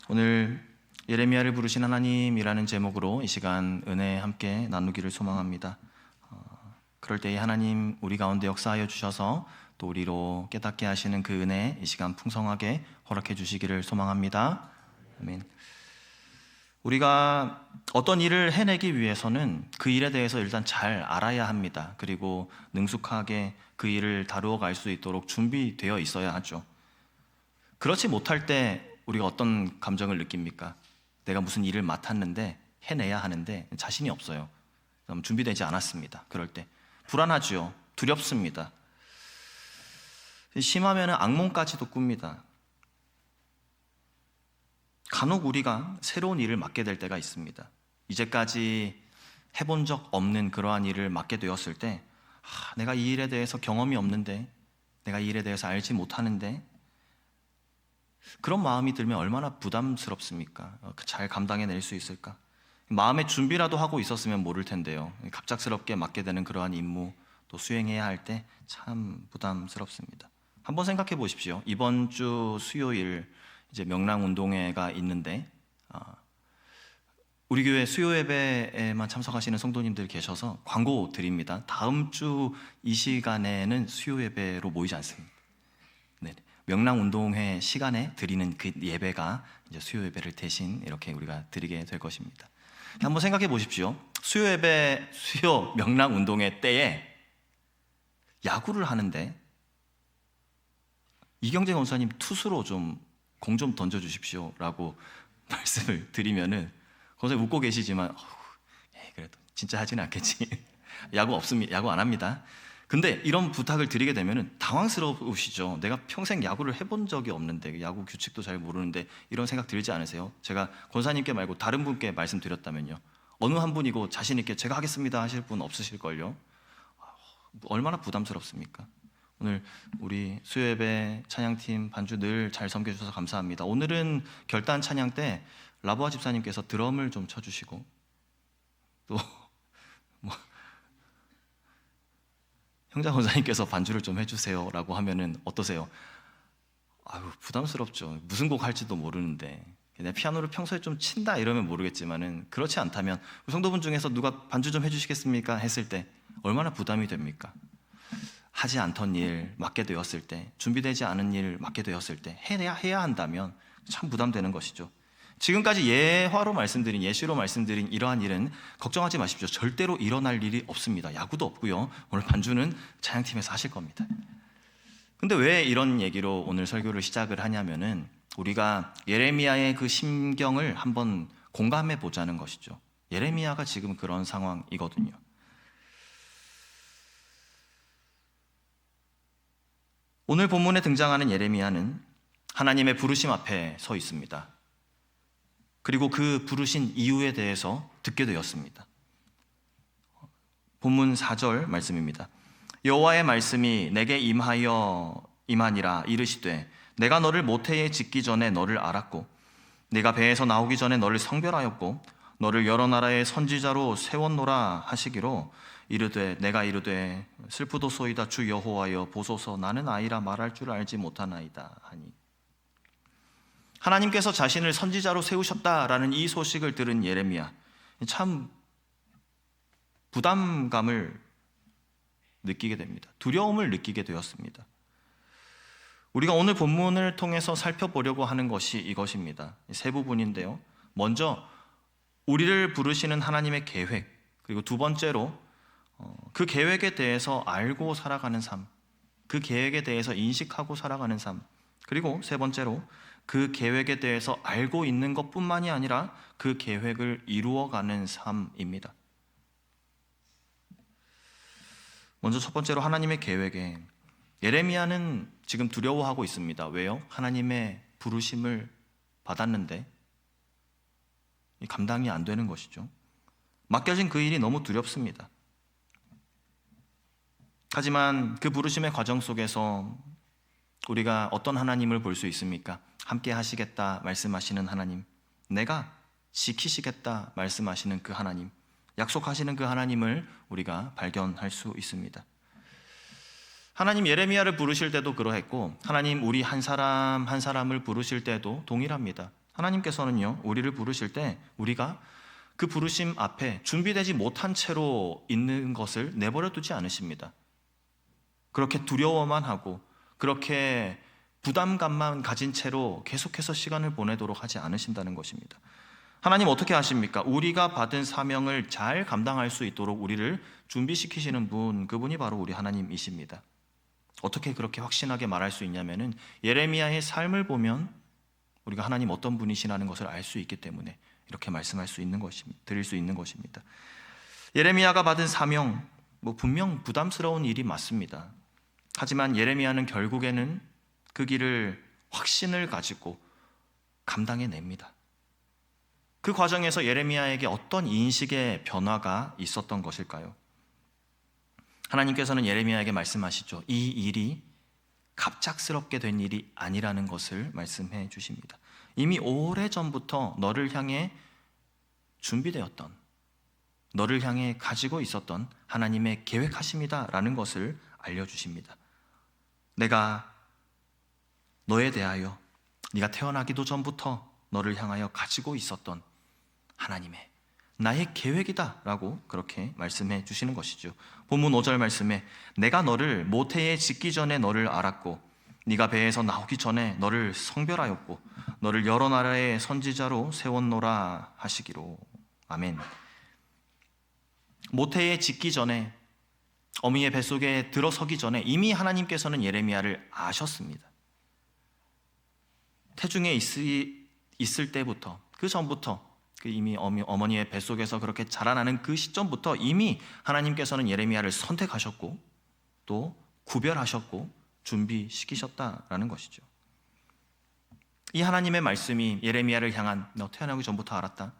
오늘 예레미야를 부르신 하나님이라는 제목으로 이 시간 은혜 함께 나누기를 소망합니다. 그럴 때에 하나님 우리 가운데 역사하여 주셔서 또 우리로 깨닫게 하시는 그 은혜 이 시간 풍성하게 허락해 주시기를 소망합니다. 아멘. 우리가 어떤 일을 해내기 위해서는 그 일에 대해서 일단 잘 알아야 합니다. 그리고 능숙하게 그 일을 다루어 갈 수 있도록 준비되어 있어야 하죠. 그렇지 못할 때 우리가 어떤 감정을 느낍니까? 내가 무슨 일을 맡았는데 해내야 하는데 자신이 없어요. 준비되지 않았습니다. 그럴 때 불안하죠. 두렵습니다. 심하면 악몽까지도 꿉니다. 간혹 우리가 새로운 일을 맡게 될 때가 있습니다. 이제까지 해본 적 없는 그러한 일을 맡게 되었을 때 내가 이 일에 대해서 경험이 없는데, 내가 이 일에 대해서 알지 못하는데, 그런 마음이 들면 얼마나 부담스럽습니까? 잘 감당해낼 수 있을까? 마음의 준비라도 하고 있었으면 모를 텐데요. 갑작스럽게 맡게 되는 그러한 임무 또 수행해야 할 때 참 부담스럽습니다. 한번 생각해 보십시오. 이번 주 수요일 이제 명랑운동회가 있는데 우리 교회 수요 예배에만 참석하시는 성도님들 계셔서 광고 드립니다. 다음 주 이 시간에는 수요 예배로 모이지 않습니다. 네. 명랑운동회 시간에 드리는 그 예배가 이제 수요 예배를 대신 이렇게 우리가 드리게 될 것입니다. 한번 생각해 보십시오. 수요 예배, 수요 명랑운동회 때에 야구를 하는데 이경재 원사님 투수로 좀 공 좀 던져주십시오 라고 말씀을 드리면은 권사님 웃고 계시지만 그래도 진짜 하지는 않겠지. 야구 없습니다. 야구 안 합니다. 근데 이런 부탁을 드리게 되면은 당황스러우시죠. 내가 평생 야구를 해본 적이 없는데, 야구 규칙도 잘 모르는데 이런 생각 들지 않으세요? 제가 권사님께 말고 다른 분께 말씀드렸다면요, 어느 한 분이고 자신 있게 제가 하겠습니다 하실 분 없으실걸요. 얼마나 부담스럽습니까? 오늘 우리 수요예배 찬양팀 반주 늘 잘 섬겨주셔서 감사합니다. 오늘은 결단 찬양 때 라보아 집사님께서 드럼을 좀 쳐주시고 또 형자 권사님께서 반주를 좀 해주세요 라고 하면은 어떠세요? 부담스럽죠. 무슨 곡 할지도 모르는데 그냥 피아노를 평소에 좀 친다 이러면 모르겠지만은, 그렇지 않다면 성도분 중에서 누가 반주 좀 해주시겠습니까? 했을 때 얼마나 부담이 됩니까? 하지 않던 일 맡게 되었을 때, 준비되지 않은 일 맡게 되었을 때 해야 한다면 참 부담되는 것이죠. 지금까지 예화로 말씀드린, 예시로 말씀드린 이러한 일은 걱정하지 마십시오. 절대로 일어날 일이 없습니다. 야구도 없고요. 오늘 반주는 찬양팀에서 하실 겁니다. 근데 왜 이런 얘기로 오늘 설교를 시작을 하냐면은, 우리가 예레미야의 그 심경을 한번 공감해 보자는 것이죠. 예레미야가 지금 그런 상황이거든요. 오늘 본문에 등장하는 예레미야는 하나님의 부르심 앞에 서 있습니다. 그리고 그 부르신 이유에 대해서 듣게 되었습니다. 본문 4절 말씀입니다. 여호와의 말씀이 내게 임하니라 이르시되, 내가 너를 모태에 짓기 전에 너를 알았고, 네가 배에서 나오기 전에 너를 성별하였고, 너를 여러 나라의 선지자로 세웠노라 하시기로, 내가 이르되 슬프도소이다 주 여호와여 보소서, 나는 아이라 말할 줄 알지 못하나이다 하니. 하나님께서 자신을 선지자로 세우셨다라는 이 소식을 들은 예레미야, 참 부담감을 느끼게 됩니다. 두려움을 느끼게 되었습니다. 우리가 오늘 본문을 통해서 살펴보려고 하는 것이 이것입니다. 세 부분인데요, 먼저 우리를 부르시는 하나님의 계획, 그리고 두 번째로 그 계획에 대해서 알고 살아가는 삶, 그 계획에 대해서 인식하고 살아가는 삶, 그리고 세 번째로 그 계획에 대해서 알고 있는 것뿐만이 아니라 그 계획을 이루어가는 삶입니다. 먼저 첫 번째로 하나님의 계획에, 예레미야는 지금 두려워하고 있습니다. 왜요? 하나님의 부르심을 받았는데 감당이 안 되는 것이죠. 맡겨진 그 일이 너무 두렵습니다. 하지만 그 부르심의 과정 속에서 우리가 어떤 하나님을 볼 수 있습니까? 함께 하시겠다 말씀하시는 하나님, 내가 지키시겠다 말씀하시는 그 하나님, 약속하시는 그 하나님을 우리가 발견할 수 있습니다. 하나님 예레미야를 부르실 때도 그러했고, 하나님 우리 한 사람 한 사람을 부르실 때도 동일합니다. 하나님께서는요, 우리를 부르실 때 우리가 그 부르심 앞에 준비되지 못한 채로 있는 것을 내버려 두지 않으십니다. 그렇게 두려워만 하고 그렇게 부담감만 가진 채로 계속해서 시간을 보내도록 하지 않으신다는 것입니다. 하나님 어떻게 하십니까? 우리가 받은 사명을 잘 감당할 수 있도록 우리를 준비시키시는 분, 그분이 바로 우리 하나님이십니다. 어떻게 그렇게 확신하게 말할 수 있냐면은 예레미야의 삶을 보면 우리가 하나님 어떤 분이시라는 것을 알 수 있기 때문에 이렇게 말씀할 수 있는 것입니다. 드릴 수 있는 것입니다. 예레미야가 받은 사명, 분명 부담스러운 일이 맞습니다. 하지만 예레미야는 결국에는 그 길을 확신을 가지고 감당해냅니다. 그 과정에서 예레미야에게 어떤 인식의 변화가 있었던 것일까요? 하나님께서는 예레미야에게 말씀하시죠. 이 일이 갑작스럽게 된 일이 아니라는 것을 말씀해 주십니다. 이미 오래전부터 너를 향해 준비되었던, 너를 향해 가지고 있었던 하나님의 계획하심이다라는 것을 알려주십니다. 내가 너에 대하여 네가 태어나기도 전부터 너를 향하여 가지고 있었던 하나님의 나의 계획이다라고 그렇게 말씀해 주시는 것이죠. 본문 5절 말씀에 내가 너를 모태에 짓기 전에 너를 알았고 네가 배에서 나오기 전에 너를 성별하였고 너를 여러 나라의 선지자로 세웠노라 하시기로. 아멘. 모태에 짓기 전에, 어미의 뱃속에 들어서기 전에 이미 하나님께서는 예레미야를 아셨습니다. 태중에 있을 때부터, 그 전부터, 그 이미 어머니의 뱃속에서 그렇게 자라나는 그 시점부터 이미 하나님께서는 예레미야를 선택하셨고 또 구별하셨고 준비시키셨다라는 것이죠. 이 하나님의 말씀이 예레미야를 향한 너 태어나기 전부터 알았다,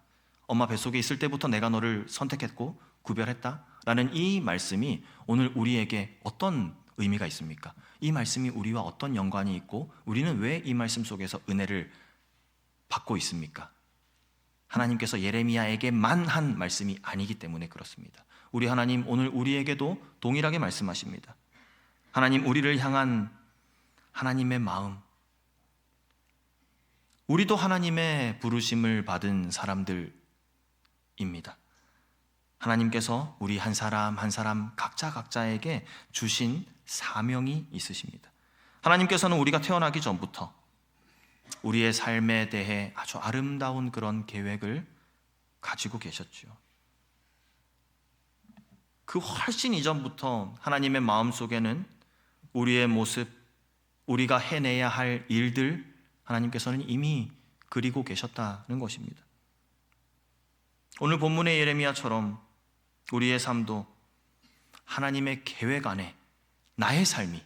엄마 뱃속에 있을 때부터 내가 너를 선택했고 구별했다라는 이 말씀이 오늘 우리에게 어떤 의미가 있습니까? 이 말씀이 우리와 어떤 연관이 있고 우리는 왜 이 말씀 속에서 은혜를 받고 있습니까? 하나님께서 예레미야에게만 한 말씀이 아니기 때문에 그렇습니다. 우리 하나님 오늘 우리에게도 동일하게 말씀하십니다. 하나님 우리를 향한 하나님의 마음, 우리도 하나님의 부르심을 받은 사람들입니다. 하나님께서 우리 한 사람 한 사람 각자에게 주신 사명이 있으십니다. 하나님께서는 우리가 태어나기 전부터 우리의 삶에 대해 아주 아름다운 그런 계획을 가지고 계셨죠. 그 훨씬 이전부터 하나님의 마음속에는 우리의 모습, 우리가 해내야 할 일들 하나님께서는 이미 그리고 계셨다는 것입니다. 오늘 본문의 예레미야처럼 우리의 삶도 하나님의 계획 안에 나의 삶이,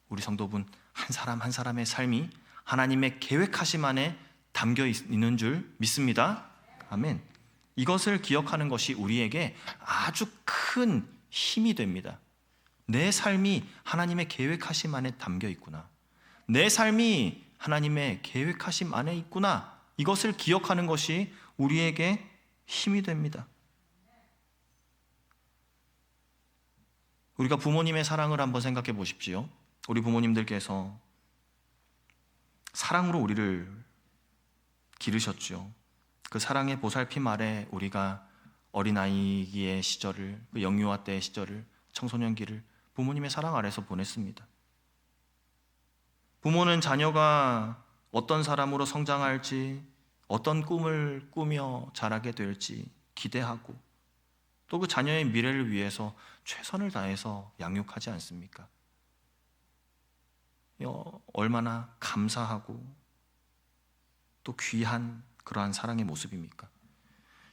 우리 성도분 한 사람 한 사람의 삶이 하나님의 계획하심 안에 담겨 있는 줄 믿습니다. 아멘. 이것을 기억하는 것이 우리에게 아주 큰 힘이 됩니다. 내 삶이 하나님의 계획하심 안에 담겨 있구나, 내 삶이 하나님의 계획하심 안에 있구나, 이것을 기억하는 것이 우리에게 힘이 됩니다. 우리가 부모님의 사랑을 한번 생각해 보십시오. 우리 부모님들께서 사랑으로 우리를 기르셨죠. 그 사랑의 보살핌 아래 우리가 어린아이의 시절을, 그 영유아 때의 시절을, 청소년기를 부모님의 사랑 아래서 보냈습니다. 부모는 자녀가 어떤 사람으로 성장할지, 어떤 꿈을 꾸며 자라게 될지 기대하고 또 그 자녀의 미래를 위해서 최선을 다해서 양육하지 않습니까? 얼마나 감사하고 또 귀한 그러한 사랑의 모습입니까?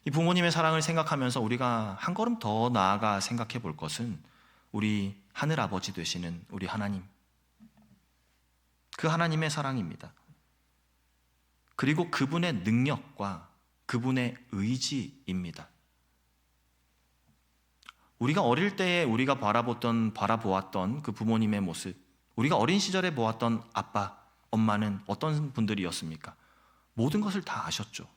이 부모님의 사랑을 생각하면서 우리가 한 걸음 더 나아가 생각해 볼 것은 우리 하늘 아버지 되시는 우리 하나님, 그 하나님의 사랑입니다. 그리고 그분의 능력과 그분의 의지입니다. 우리가 어릴 때에 우리가 바라보았던 그 부모님의 모습, 우리가 어린 시절에 보았던 아빠, 엄마는 어떤 분들이었습니까? 모든 것을 다 아셨죠.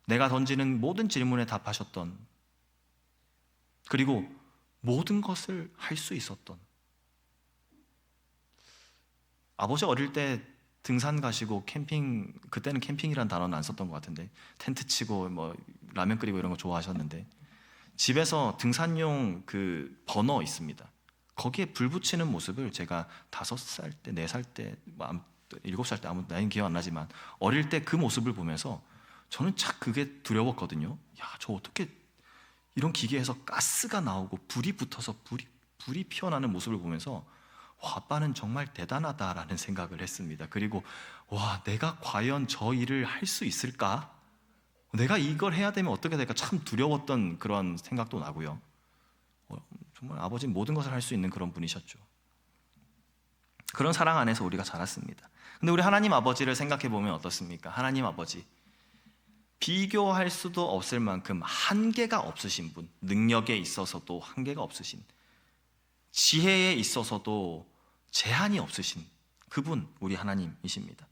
내가 던지는 모든 질문에 답하셨던, 그리고 모든 것을 할 수 있었던, 아버지 어릴 때 등산 가시고 캠핑, 그때는 캠핑이란 단어는 안 썼던 것 같은데 텐트 치고 뭐 라면 끓이고 이런 거 좋아하셨는데 집에서 등산용 그 버너 있습니다. 거기에 불 붙이는 모습을 제가 5살 때, 4살 때, 7살 때 아무 나이는 기억 안 나지만 어릴 때 그 모습을 보면서 저는 참 그게 두려웠거든요. 야, 저 어떻게 이런 기계에서 가스가 나오고 불이 붙어서 불이 피어나는 모습을 보면서 와, 아빠는 정말 대단하다라는 생각을 했습니다. 그리고 와, 내가 과연 저 일을 할 수 있을까? 내가 이걸 해야 되면 어떻게 될까? 참 두려웠던 그런 생각도 나고요. 정말 아버지는 모든 것을 할 수 있는 그런 분이셨죠. 그런 사랑 안에서 우리가 자랐습니다. 근데 우리 하나님 아버지를 생각해 보면 어떻습니까? 하나님 아버지, 비교할 수도 없을 만큼 한계가 없으신 분, 능력에 있어서도 한계가 없으신, 지혜에 있어서도 제한이 없으신 그분, 우리 하나님이십니다.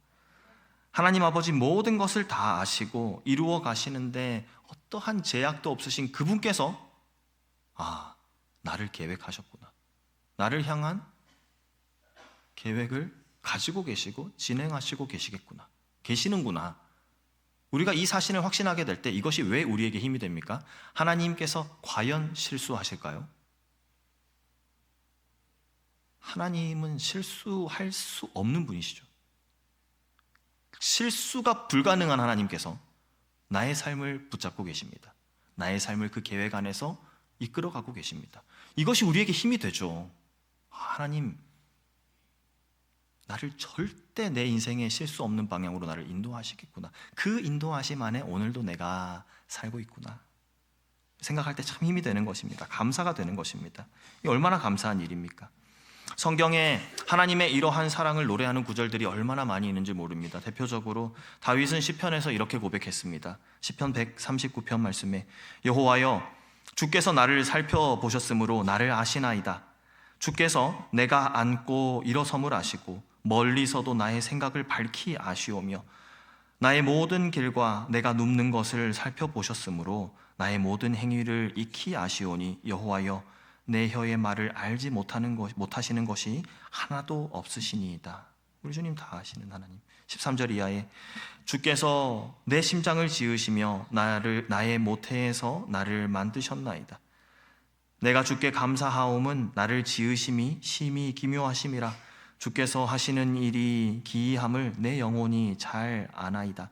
하나님 아버지 모든 것을 다 아시고 이루어 가시는데 어떠한 제약도 없으신 그분께서 나를 계획하셨구나, 나를 향한 계획을 가지고 계시고 진행하시고 계시는구나. 우리가 이 사실을 확신하게 될 때 이것이 왜 우리에게 힘이 됩니까? 하나님께서 과연 실수하실까요? 하나님은 실수할 수 없는 분이시죠. 실수가 불가능한 하나님께서 나의 삶을 붙잡고 계십니다. 나의 삶을 그 계획 안에서 이끌어가고 계십니다. 이것이 우리에게 힘이 되죠. 하나님, 나를 절대 내 인생에 실수 없는 방향으로 나를 인도하시겠구나. 그 인도하심 안에 오늘도 내가 살고 있구나 생각할 때 참 힘이 되는 것입니다. 감사가 되는 것입니다. 이 얼마나 감사한 일입니까? 성경에 하나님의 이러한 사랑을 노래하는 구절들이 얼마나 많이 있는지 모릅니다. 대표적으로 다윗은 시편에서 이렇게 고백했습니다. 시편 139편 말씀에 여호와여, 주께서 나를 살펴보셨으므로 나를 아시나이다. 주께서 내가 앉고 일어섬을 아시고 멀리서도 나의 생각을 밝히 아시오며 나의 모든 길과 내가 눕는 것을 살펴보셨으므로 나의 모든 행위를 익히 아시오니 여호와여, 내 혀의 말을 알지 못하시는 것이 하나도 없으시니이다. 우리 주님 다 아시는 하나님. 13절 이하에 주께서 내 심장을 지으시며 나의 모태에서 나를 만드셨나이다. 내가 주께 감사하옴은 나를 지으심이 심히 기묘하심이라. 주께서 하시는 일이 기이함을 내 영혼이 잘 아나이다.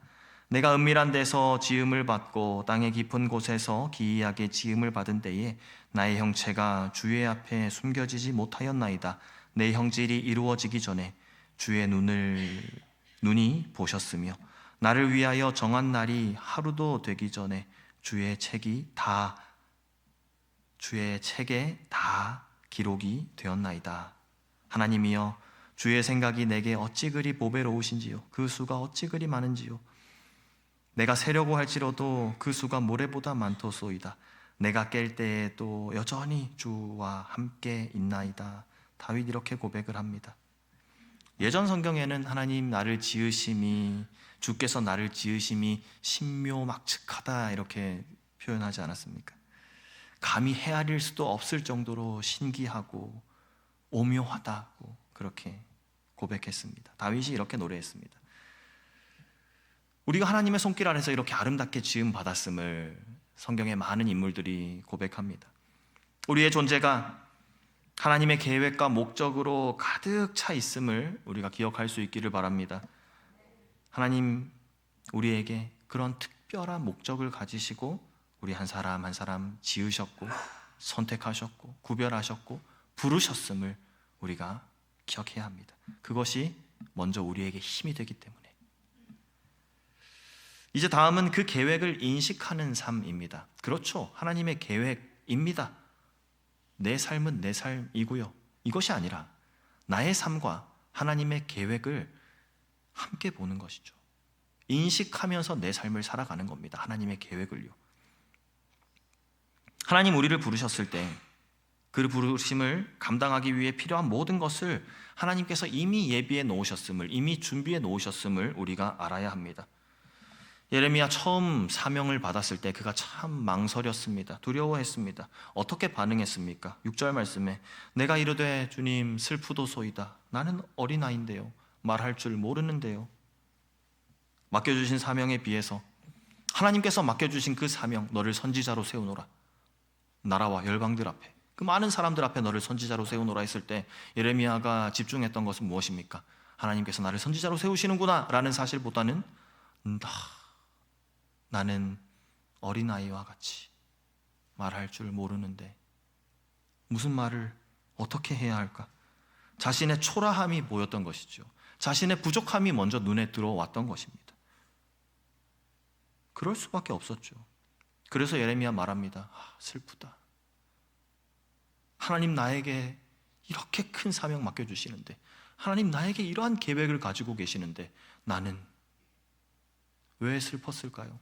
내가 은밀한 데서 지음을 받고 땅의 깊은 곳에서 기이하게 지음을 받은 때에 나의 형체가 주의 앞에 숨겨지지 못하였나이다. 내 형질이 이루어지기 전에 주의 눈이 보셨으며 나를 위하여 정한 날이 하루도 되기 전에 주의 책에 다 기록이 되었나이다. 하나님이여, 주의 생각이 내게 어찌 그리 보배로우신지요, 그 수가 어찌 그리 많은지요. 내가 세려고 할지라도 그 수가 모래보다 많도소이다. 내가 깰 때에도 여전히 주와 함께 있나이다. 다윗 이렇게 고백을 합니다. 예전 성경에는 하나님 나를 지으심이, 주께서 나를 지으심이 신묘막측하다 이렇게 표현하지 않았습니까? 감히 헤아릴 수도 없을 정도로 신기하고 오묘하다고 그렇게 고백했습니다. 다윗이 이렇게 노래했습니다. 우리가 하나님의 손길 아래서 이렇게 아름답게 지음 받았음을 성경의 많은 인물들이 고백합니다. 우리의 존재가 하나님의 계획과 목적으로 가득 차 있음을 우리가 기억할 수 있기를 바랍니다. 하나님 우리에게 그런 특별한 목적을 가지시고 우리 한 사람 한 사람 지으셨고 선택하셨고 구별하셨고 부르셨음을 우리가 기억해야 합니다. 그것이 먼저 우리에게 힘이 되기 때문에. 이제 다음은 그 계획을 인식하는 삶입니다. 그렇죠, 하나님의 계획입니다. 내 삶은 내 삶이고요, 이것이 아니라 나의 삶과 하나님의 계획을 함께 보는 것이죠. 인식하면서 내 삶을 살아가는 겁니다. 하나님의 계획을요. 하나님 우리를 부르셨을 때 그 부르심을 감당하기 위해 필요한 모든 것을 하나님께서 이미 예비해 놓으셨음을, 이미 준비해 놓으셨음을 우리가 알아야 합니다. 예레미야 처음 사명을 받았을 때 그가 참 망설였습니다. 두려워했습니다. 어떻게 반응했습니까? 6절 말씀에 내가 이르되 주님 슬프도소이다. 나는 어린아이인데요. 말할 줄 모르는데요. 맡겨주신 사명에 비해서 하나님께서 맡겨주신 그 사명, 너를 선지자로 세우노라. 나라와 열방들 앞에, 그 많은 사람들 앞에 너를 선지자로 세우노라 했을 때 예레미야가 집중했던 것은 무엇입니까? 하나님께서 나를 선지자로 세우시는구나 라는 사실보다는 나는 어린아이와 같이 말할 줄 모르는데 무슨 말을 어떻게 해야 할까? 자신의 초라함이 보였던 것이죠. 자신의 부족함이 먼저 눈에 들어왔던 것입니다. 그럴 수밖에 없었죠. 그래서 예레미야 말합니다. 슬프다. 하나님 나에게 이렇게 큰 사명 맡겨주시는데, 하나님 나에게 이러한 계획을 가지고 계시는데 나는 왜 슬펐을까요?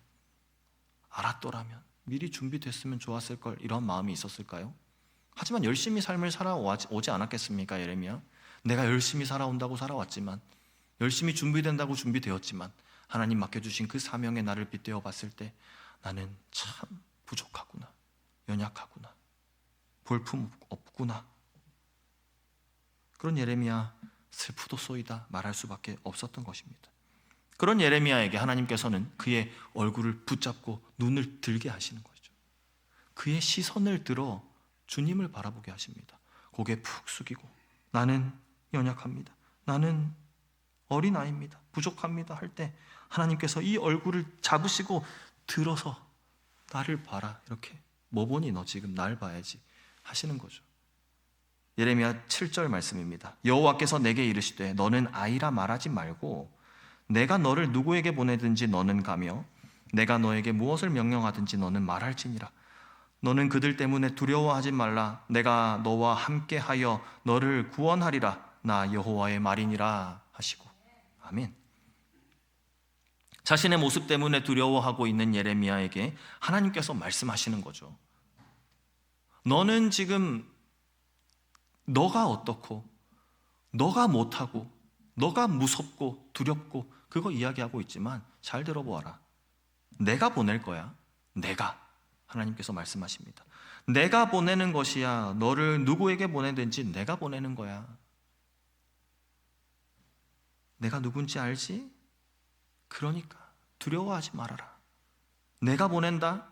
알았더라면, 미리 준비됐으면 좋았을 걸, 이런 마음이 있었을까요? 하지만 열심히 삶을 살아오지 않았겠습니까? 예레미야, 내가 열심히 살아온다고 살아왔지만, 열심히 준비된다고 준비되었지만, 하나님 맡겨주신 그 사명에 나를 빗대어 봤을 때 나는 참 부족하구나, 연약하구나, 볼품 없구나. 그런 예레미야 슬프도소이다 말할 수밖에 없었던 것입니다. 그런 예레미야에게 하나님께서는 그의 얼굴을 붙잡고 눈을 들게 하시는 거죠. 그의 시선을 들어 주님을 바라보게 하십니다. 고개 푹 숙이고, 나는 연약합니다, 나는 어린아이입니다, 부족합니다 할 때 하나님께서 이 얼굴을 잡으시고 들어서 나를 봐라, 이렇게 뭐 보니 너 지금 날 봐야지 하시는 거죠. 예레미야 7절 말씀입니다. 여호와께서 내게 이르시되 너는 아이라 말하지 말고 내가 너를 누구에게 보내든지 너는 가며 내가 너에게 무엇을 명령하든지 너는 말할지니라. 너는 그들 때문에 두려워하지 말라. 내가 너와 함께하여 너를 구원하리라. 나 여호와의 말이니라 하시고. 아멘. 자신의 모습 때문에 두려워하고 있는 예레미야에게 하나님께서 말씀하시는 거죠. 너는 지금 너가 어떻고, 너가 못하고, 너가 무섭고 두렵고 그거 이야기하고 있지만 잘 들어보아라. 내가 보낼 거야. 내가. 하나님께서 말씀하십니다. 내가 보내는 것이야. 너를 누구에게 보내든지 내가 보내는 거야. 내가 누군지 알지? 그러니까 두려워하지 말아라. 내가 보낸다.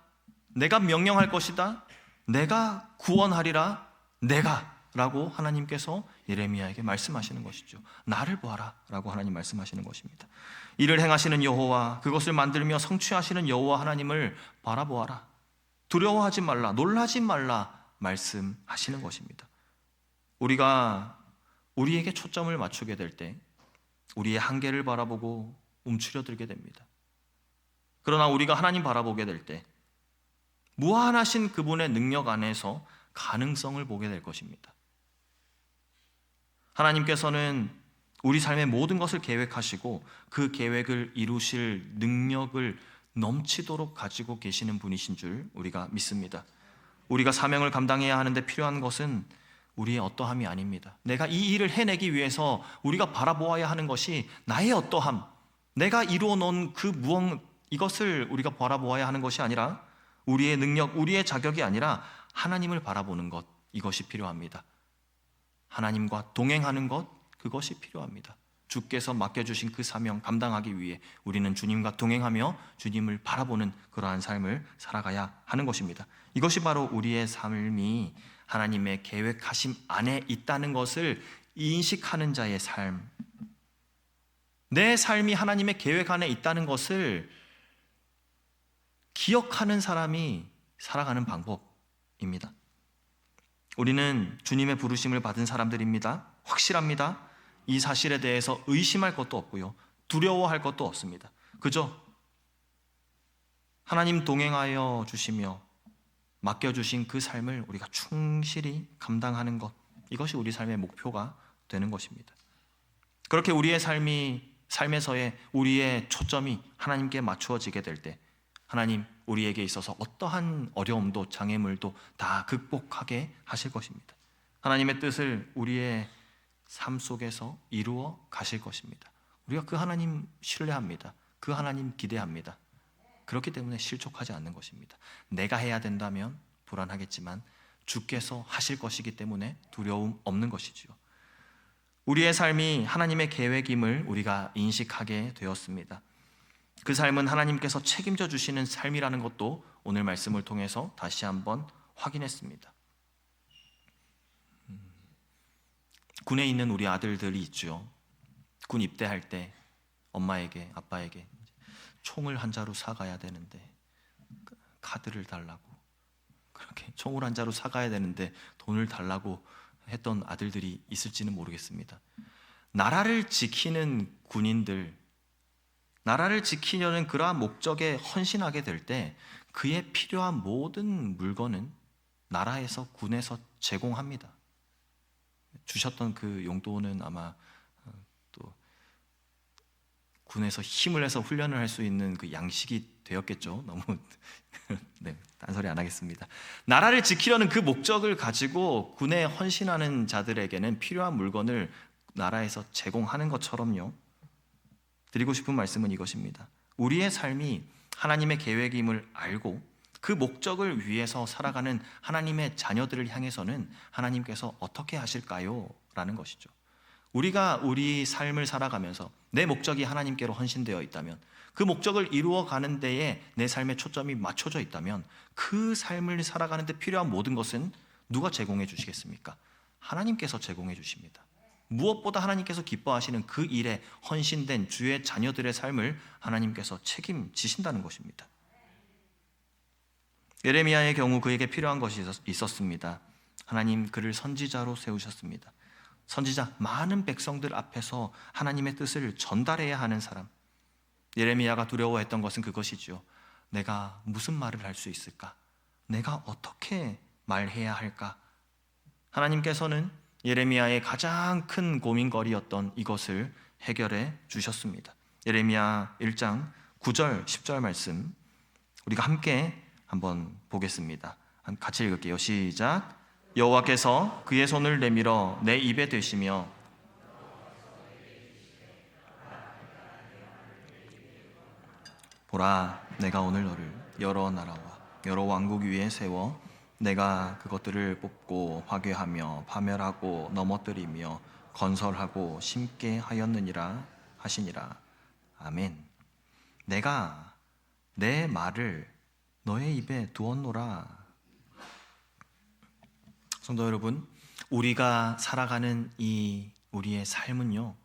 내가 명령할 것이다. 내가 구원하리라. 내가 라고 하나님께서 예레미야에게 말씀하시는 것이죠. 나를 보아라 라고 하나님 말씀하시는 것입니다. 이를 행하시는 여호와, 그것을 만들며 성취하시는 여호와 하나님을 바라보아라. 두려워하지 말라, 놀라지 말라 말씀하시는 것입니다. 우리가 우리에게 초점을 맞추게 될 때 우리의 한계를 바라보고 움츠려들게 됩니다. 그러나 우리가 하나님 바라보게 될 때 무한하신 그분의 능력 안에서 가능성을 보게 될 것입니다. 하나님께서는 우리 삶의 모든 것을 계획하시고 그 계획을 이루실 능력을 넘치도록 가지고 계시는 분이신 줄 우리가 믿습니다. 우리가 사명을 감당해야 하는데 필요한 것은 우리의 어떠함이 아닙니다. 내가 이 일을 해내기 위해서 우리가 바라보아야 하는 것이 나의 어떠함, 내가 이루어 놓은 그 무언, 이것을 우리가 바라보아야 하는 것이 아니라, 우리의 능력, 우리의 자격이 아니라 하나님을 바라보는 것, 이것이 필요합니다. 하나님과 동행하는 것, 그것이 필요합니다. 주께서 맡겨주신 그 사명 감당하기 위해 우리는 주님과 동행하며 주님을 바라보는 그러한 삶을 살아가야 하는 것입니다. 이것이 바로 우리의 삶이 하나님의 계획하심 안에 있다는 것을 인식하는 자의 삶, 내 삶이 하나님의 계획 안에 있다는 것을 기억하는 사람이 살아가는 방법입니다. 우리는 주님의 부르심을 받은 사람들입니다. 확실합니다. 이 사실에 대해서 의심할 것도 없고요, 두려워할 것도 없습니다. 그저 하나님 동행하여 주시며 맡겨주신 그 삶을 우리가 충실히 감당하는 것, 이것이 우리 삶의 목표가 되는 것입니다. 그렇게 우리의 삶에서의 우리의 초점이 하나님께 맞추어지게 될 때 하나님 우리에게 있어서 어떠한 어려움도 장애물도 다 극복하게 하실 것입니다. 하나님의 뜻을 우리의 삶 속에서 이루어 가실 것입니다. 우리가 그 하나님 신뢰합니다. 그 하나님 기대합니다. 그렇기 때문에 실족하지 않는 것입니다. 내가 해야 된다면 불안하겠지만 주께서 하실 것이기 때문에 두려움 없는 것이지요. 우리의 삶이 하나님의 계획임을 우리가 인식하게 되었습니다. 그 삶은 하나님께서 책임져 주시는 삶이라는 것도 오늘 말씀을 통해서 다시 한번 확인했습니다. 군에 있는 우리 아들들이 있죠. 군 입대할 때 엄마에게 아빠에게 총을 한 자루 사가야 되는데 카드를 달라고, 그렇게 총을 한 자루 사가야 되는데 돈을 달라고 했던 아들들이 있을지는 모르겠습니다. 나라를 지키는 군인들, 나라를 지키려는 그러한 목적에 헌신하게 될 때 그의 필요한 모든 물건은 나라에서, 군에서 제공합니다. 주셨던 그 용도는 아마 또 군에서 힘을 내서 훈련을 할 수 있는 그 양식이 되었겠죠. 너무 네, 딴소리 안 하겠습니다. 나라를 지키려는 그 목적을 가지고 군에 헌신하는 자들에게는 필요한 물건을 나라에서 제공하는 것처럼요. 드리고 싶은 말씀은 이것입니다. 우리의 삶이 하나님의 계획임을 알고 그 목적을 위해서 살아가는 하나님의 자녀들을 향해서는 하나님께서 어떻게 하실까요? 라는 것이죠. 우리가 우리 삶을 살아가면서 내 목적이 하나님께로 헌신되어 있다면, 그 목적을 이루어가는 데에 내 삶의 초점이 맞춰져 있다면 그 삶을 살아가는 데 필요한 모든 것은 누가 제공해 주시겠습니까? 하나님께서 제공해 주십니다. 무엇보다 하나님께서 기뻐하시는 그 일에 헌신된 주의 자녀들의 삶을 하나님께서 책임지신다는 것입니다. 예레미야의 경우 그에게 필요한 것이 있었습니다. 하나님 그를 선지자로 세우셨습니다. 선지자, 많은 백성들 앞에서 하나님의 뜻을 전달해야 하는 사람. 예레미야가 두려워했던 것은 그것이죠. 내가 무슨 말을 할 수 있을까? 내가 어떻게 말해야 할까? 하나님께서는 예레미야의 가장 큰 고민거리였던 이것을 해결해 주셨습니다. 예레미야 1장 9절 10절 말씀 우리가 함께 한번 보겠습니다. 같이 읽을게요. 시작. 여호와께서 그의 손을 내밀어 내 입에 대시며 보라, 내가 오늘 너를 여러 나라와 여러 왕국 위에 세워 내가 그것들을 뽑고 화괴하며 파멸하고 넘어뜨리며 건설하고 심게 하였느니라 하시니라. 아멘. 내가 내 말을 너의 입에 두었노라. 성도 여러분, 우리가 살아가는 이 우리의 삶은요,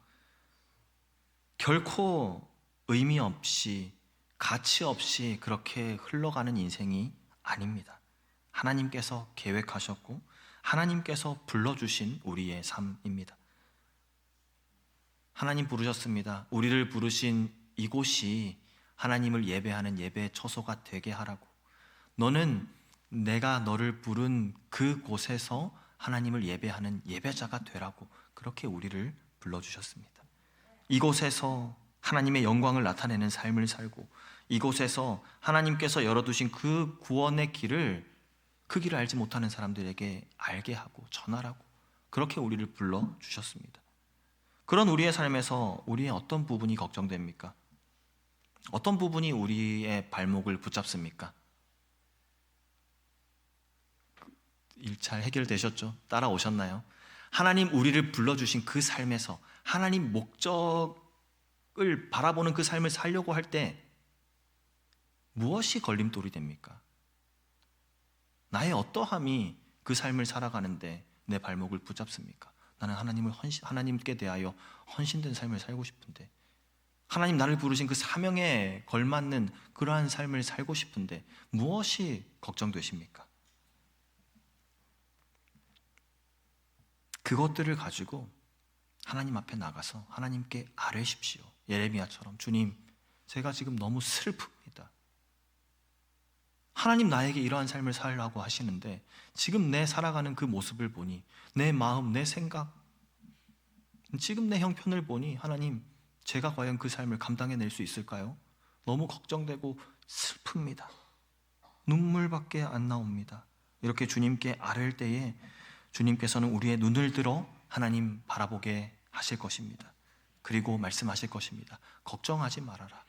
결코 의미 없이 가치 없이 그렇게 흘러가는 인생이 아닙니다. 하나님께서 계획하셨고 하나님께서 불러주신 우리의 삶입니다. 하나님 부르셨습니다. 우리를 부르신 이곳이 하나님을 예배하는 예배의 처소가 되게 하라고. 너는 내가 너를 부른 그곳에서 하나님을 예배하는 예배자가 되라고 그렇게 우리를 불러주셨습니다. 이곳에서 하나님의 영광을 나타내는 삶을 살고 이곳에서 하나님께서 열어두신 그 구원의 길을, 그 길을 알지 못하는 사람들에게 알게 하고 전하라고 그렇게 우리를 불러주셨습니다. 그런 우리의 삶에서 우리의 어떤 부분이 걱정됩니까? 어떤 부분이 우리의 발목을 붙잡습니까? 일 잘 해결되셨죠? 따라오셨나요? 하나님 우리를 불러주신 그 삶에서 하나님 목적을 바라보는 그 삶을 살려고 할 때 무엇이 걸림돌이 됩니까? 나의 어떠함이 그 삶을 살아가는데 내 발목을 붙잡습니까? 나는 하나님께 대하여 헌신된 삶을 살고 싶은데, 하나님 나를 부르신 그 사명에 걸맞는 그러한 삶을 살고 싶은데 무엇이 걱정되십니까? 그것들을 가지고 하나님 앞에 나가서 하나님께 아뢰십시오. 예레미야처럼, 주님, 제가 지금 너무 슬픕니다. 하나님 나에게 이러한 삶을 살라고 하시는데 지금 내 살아가는 그 모습을 보니, 내 마음, 내 생각, 지금 내 형편을 보니 하나님, 제가 과연 그 삶을 감당해낼 수 있을까요? 너무 걱정되고 슬픕니다. 눈물밖에 안 나옵니다. 이렇게 주님께 아뢰을 때에 주님께서는 우리의 눈을 들어 하나님 바라보게 하실 것입니다. 그리고 말씀하실 것입니다. 걱정하지 말아라.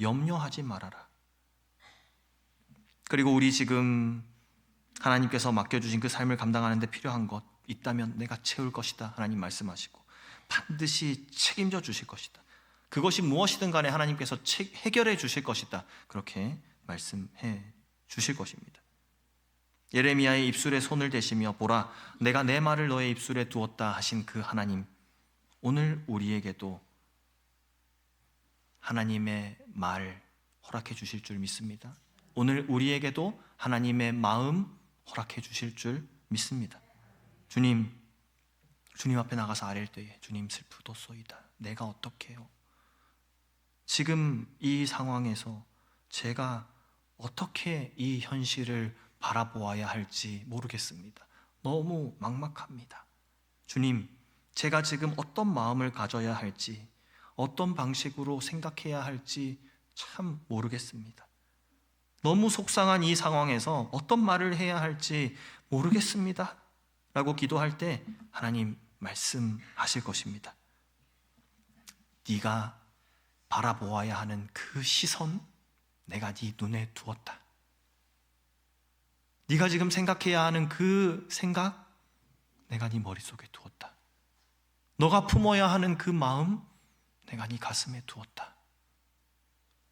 염려하지 말아라. 그리고 우리 지금 하나님께서 맡겨주신 그 삶을 감당하는 데 필요한 것 있다면 내가 채울 것이다. 하나님 말씀하시고, 반드시 책임져 주실 것이다. 그것이 무엇이든 간에 하나님께서 해결해 주실 것이다. 그렇게 말씀해 주실 것입니다. 예레미야의 입술에 손을 대시며 보라, 내가 내 말을 너의 입술에 두었다 하신 그 하나님, 오늘 우리에게도 하나님의 말 허락해 주실 줄 믿습니다. 오늘 우리에게도 하나님의 마음 허락해 주실 줄 믿습니다. 주님 앞에 나가서 아랠 때에 주님 슬프도소이다. 내가 어떻게 해요? 지금 이 상황에서 제가 어떻게 이 현실을 바라보아야 할지 모르겠습니다. 너무 막막합니다. 주님, 제가 지금 어떤 마음을 가져야 할지, 어떤 방식으로 생각해야 할지 참 모르겠습니다. 너무 속상한 이 상황에서 어떤 말을 해야 할지 모르겠습니다. 라고 기도할 때 하나님 말씀하실 것입니다. 네가 바라보아야 하는 그 시선, 내가 네 눈에 두었다. 네가 지금 생각해야 하는 그 생각, 내가 네 머릿속에 두었다. 너가 품어야 하는 그 마음, 내가 네 가슴에 두었다.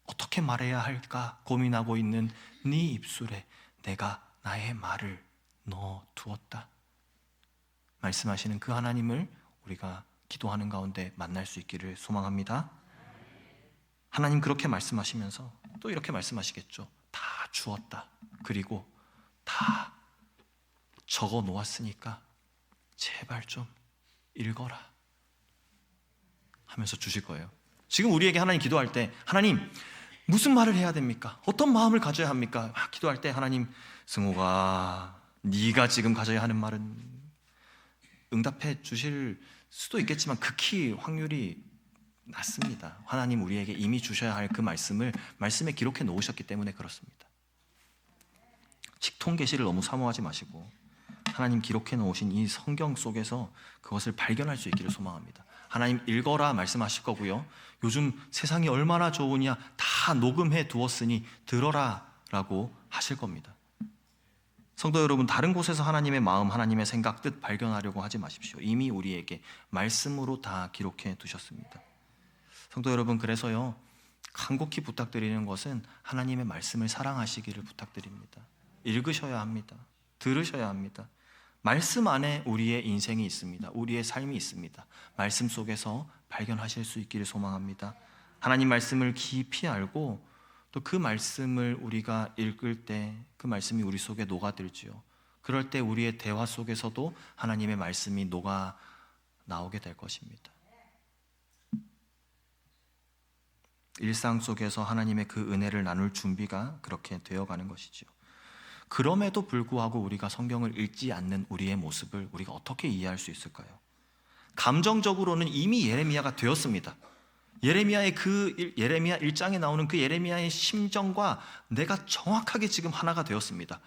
어떻게 말해야 할까 고민하고 있는 네 입술에 내가 나의 말을 넣어 두었다. 말씀하시는 그 하나님을 우리가 기도하는 가운데 만날 수 있기를 소망합니다. 하나님 그렇게 말씀하시면서 또 이렇게 말씀하시겠죠. 다 주었다. 그리고 다 적어 놓았으니까 제발 좀 읽어라 하면서 주실 거예요. 지금 우리에게 하나님 기도할 때 하나님 무슨 말을 해야 됩니까? 어떤 마음을 가져야 합니까? 막 기도할 때 하나님, 승호가 네가 지금 가져야 하는 말은, 응답해 주실 수도 있겠지만 극히 확률이 낮습니다. 하나님 우리에게 이미 주셔야 할 그 말씀을 말씀에 기록해 놓으셨기 때문에 그렇습니다. 직통 계시를 너무 사모하지 마시고 하나님 기록해 놓으신 이 성경 속에서 그것을 발견할 수 있기를 소망합니다. 하나님 읽어라 말씀하실 거고요. 요즘 세상이 얼마나 좋으냐 다 녹음해 두었으니 들어라 라고 하실 겁니다. 성도 여러분, 다른 곳에서 하나님의 마음, 하나님의 생각, 뜻 발견하려고 하지 마십시오. 이미 우리에게 말씀으로 다 기록해 두셨습니다. 성도 여러분, 그래서요 간곡히 부탁드리는 것은 하나님의 말씀을 사랑하시기를 부탁드립니다. 읽으셔야 합니다. 들으셔야 합니다. 말씀 안에 우리의 인생이 있습니다. 우리의 삶이 있습니다. 말씀 속에서 발견하실 수 있기를 소망합니다. 하나님 말씀을 깊이 알고 또 그 말씀을 우리가 읽을 때 그 말씀이 우리 속에 녹아들지요. 그럴 때 우리의 대화 속에서도 하나님의 말씀이 녹아 나오게 될 것입니다. 일상 속에서 하나님의 그 은혜를 나눌 준비가 그렇게 되어가는 것이지요. 그럼에도 불구하고 우리가 성경을 읽지 않는 우리의 모습을 우리가 어떻게 이해할 수 있을까요? 감정적으로는 이미 예레미야가 되었습니다. 예레미야 1장에 나오는 그 예레미야의 심정과 내가 정확하게 지금 하나가 되었습니다.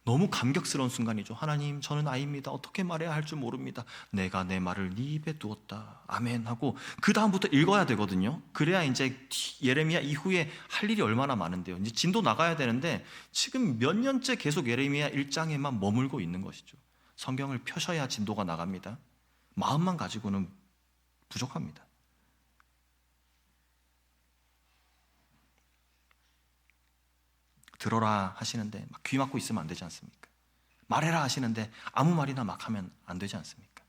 너무 감격스러운 순간이죠. 하나님, 저는 아이입니다. 어떻게 말해야 할 줄 모릅니다. 내가 내 말을 네 입에 두었다. 아멘 하고 그 다음부터 읽어야 되거든요. 그래야 이제 예레미야 이후에 할 일이 얼마나 많은데요. 이제 진도 나가야 되는데 지금 몇 년째 계속 예레미야 1장에만 머물고 있는 것이죠. 성경을 펴셔야 진도가 나갑니다. 마음만 가지고는 부족합니다. 들어라 하시는데 막 귀 막고 있으면 안 되지 않습니까? 말해라 하시는데 아무 말이나 막 하면 안 되지 않습니까?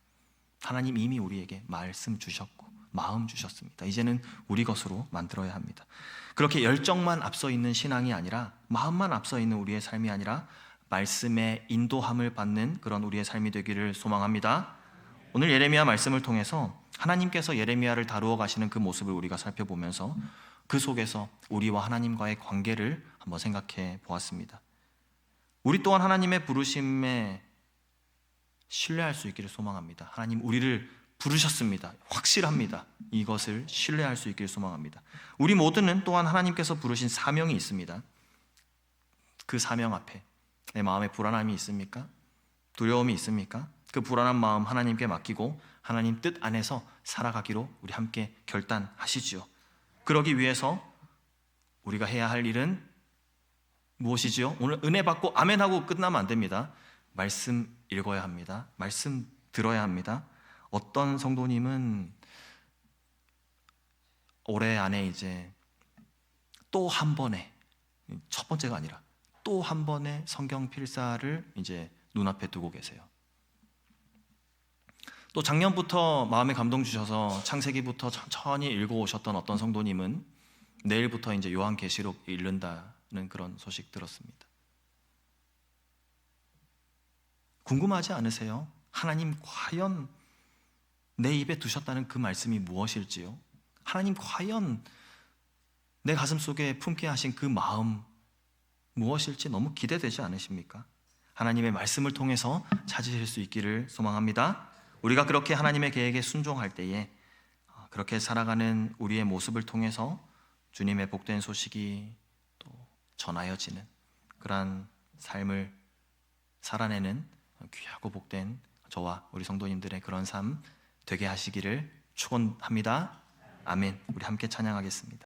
하나님 이미 우리에게 말씀 주셨고 마음 주셨습니다. 이제는 우리 것으로 만들어야 합니다. 그렇게 열정만 앞서 있는 신앙이 아니라, 마음만 앞서 있는 우리의 삶이 아니라 말씀의 인도함을 받는 그런 우리의 삶이 되기를 소망합니다. 오늘 예레미야 말씀을 통해서 하나님께서 예레미야를 다루어 가시는 그 모습을 우리가 살펴보면서 그 속에서 우리와 하나님과의 관계를 한번 생각해 보았습니다. 우리 또한 하나님의 부르심에 신뢰할 수 있기를 소망합니다. 하나님 우리를 부르셨습니다. 확실합니다. 이것을 신뢰할 수 있기를 소망합니다. 우리 모두는 또한 하나님께서 부르신 사명이 있습니다. 그 사명 앞에 내 마음에 불안함이 있습니까? 두려움이 있습니까? 그 불안한 마음 하나님께 맡기고 하나님 뜻 안에서 살아가기로 우리 함께 결단하시지요. 그러기 위해서 우리가 해야 할 일은 무엇이지요? 오늘 은혜 받고 아멘하고 끝나면 안 됩니다. 말씀 읽어야 합니다. 말씀 들어야 합니다. 어떤 성도님은 올해 안에 이제 또 한 번의, 첫 번째가 아니라 또 한 번의 성경 필사를 이제 눈앞에 두고 계세요. 또 작년부터 마음에 감동 주셔서 창세기부터 천천히 읽어오셨던 어떤 성도님은 내일부터 이제 요한계시록 읽는다는 그런 소식 들었습니다. 궁금하지 않으세요? 하나님 과연 내 입에 두셨다는 그 말씀이 무엇일지요? 하나님 과연 내 가슴 속에 품게 하신 그 마음 무엇일지 너무 기대되지 않으십니까? 하나님의 말씀을 통해서 찾으실 수 있기를 소망합니다. 우리가 그렇게 하나님의 계획에 순종할 때에 그렇게 살아가는 우리의 모습을 통해서 주님의 복된 소식이 또 전하여지는 그러한 삶을 살아내는 귀하고 복된 저와 우리 성도님들의 그런 삶 되게 하시기를 축원합니다. 아멘. 우리 함께 찬양하겠습니다.